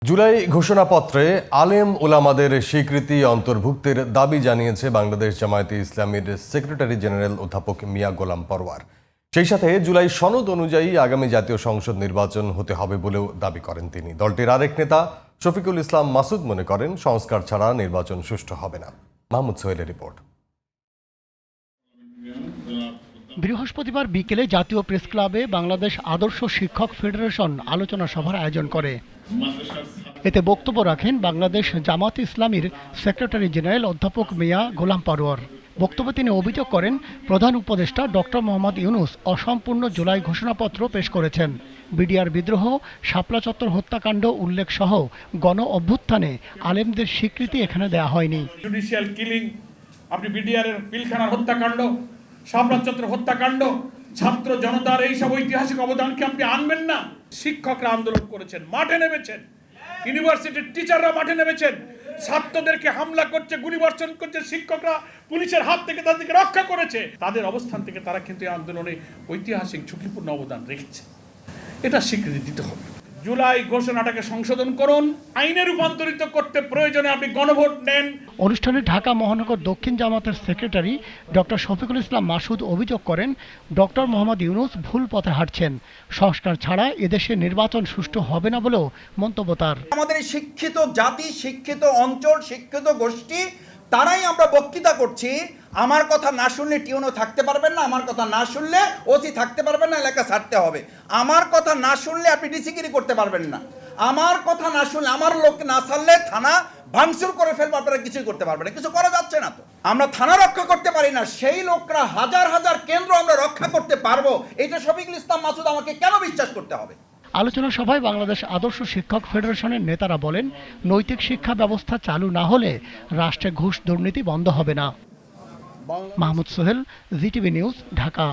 জুলাই ঘোষণাপত্রে আলেম ওলামাদের স্বীকৃতি অন্তর্ভুক্তের দাবি জানিয়েছে বাংলাদেশ জামায়াতে ইসলামীর সেক্রেটারি জেনারেল অধ্যাপক মিয়া গোলাম পরওয়ার। সেই সাথে জুলাই সনদ অনুযায়ী আগামী জাতীয় সংসদ নির্বাচন হতে হবে বলেও দাবি করেন তিনি। দলটির আরেক নেতা শফিকুল ইসলাম মাসুদ মনে করেন সংস্কার ছাড়া নির্বাচন সুষ্ঠু হবে না। মাহমুদ সোহেলের রিপোর্ট। বৃহস্পতিবার বিকেলে জাতীয় প্রেস ক্লাবে বাংলাদেশ আদর্শ শিক্ষক ফেডারেশন আলোচনা সভার আয়োজন করে। এতে বক্তব্য রাখেন বাংলাদেশ জামায়াতে ইসলামীর সেক্রেটারি জেনারেল অধ্যাপক মিয়া গোলাম পরওয়ার। বক্তব্যে তিনি অভিযোগ করেন প্রধান উপদেষ্টা ডক্টর মোহাম্মদ ইউনূস অসম্পূর্ণ জুলাই ঘোষণাপত্র পেশ করেছেন। বিডিআর বিদ্রোহ, শাপলা চত্বর হত্যাকাণ্ড উল্লেখ সহ গণ অভ্যুত্থানে আলেমদের স্বীকৃতি এখানে দেয়া হয়নি। জুডিশিয়াল কিলিং, আপনি বিডিআর এর পিলখানার হত্যাকাণ্ড, শাপলা চত্বর হত্যাকাণ্ড, ছাত্র জনতার এইসব ঐতিহাসিক অবদানকে আপনি আনবেন না। শিক্ষকরা আন্দোলন করেছেন, মাঠে নেমেছেন, ইউনিভার্সিটির টিচাররা মাঠে নেমেছেন, ছাত্রদেরকে হামলা করছে, গুলিবর্ষণ করছে, শিক্ষকরা পুলিশের হাত থেকে তাদেরকে রক্ষা করেছে। তাদের অবস্থান থেকে তারা কিন্তু এই আন্দোলনে ঐতিহাসিক ঝুঁকিপূর্ণ অবদান রেখেছে। এটা স্বীকৃতি দিতে হবে। জুলাই ঘোষণাটাকে সংশোধন করুন, আইনে রূপান্তরিত করতে প্রয়োজনে আপনি গণভোট নেন। অনুষ্ঠানে ঢাকা মহানগর দক্ষিণ জামাতের সেক্রেটারি ডক্টর শফিকুল ইসলাম মাসুদ অভিযোগ করেন ডক্টর মোহাম্মদ ইউনূস ভুল পথে হাঁটছেন। সংস্কার ছাড়া এদেশে নির্বাচন সুষ্ঠু হবে না বলেও মন্তব্য তার। আমাদের শিক্ষিত জাতি, শিক্ষিত অঞ্চল, শিক্ষিত গোষ্ঠী তারাই আমরা বক্তৃতা করছি। আমার কথা না শুনলে টিউনও থাকতে পারবেন না, আমার কথা না শুনলে ওসি থাকতে পারবেন না, এলাকা ছাড়তে হবে। আমার কথা না শুনলে আপনি ডিসিগিরি করতে পারবেন না। আমার কথা না শুনলে, আমার লোক না ছাড়লে থানা ভাঙচুর করে ফেলবে, আপনারা কিছুই করতে পারবেন না। কিছু করা যাচ্ছে না তো। আমরা থানা রক্ষা করতে পারি না, সেই লোকরা হাজার হাজার কেন্দ্র আমরা রক্ষা করতে পারবো, এটা শফিকুল ইসলাম মাসুদ আমাকে কেন বিশ্বাস করতে হবে? আলোচনা সভায় বাংলাদেশ আদর্শ শিক্ষক ফেডারেশনের নেতারা বলেন নৈতিক শিক্ষা ব্যবস্থা চালু না হলে রাষ্ট্রে ঘুষ দুর্নীতি বন্ধ হবে না। Mahmud Sohel, GTV news, Dhaka.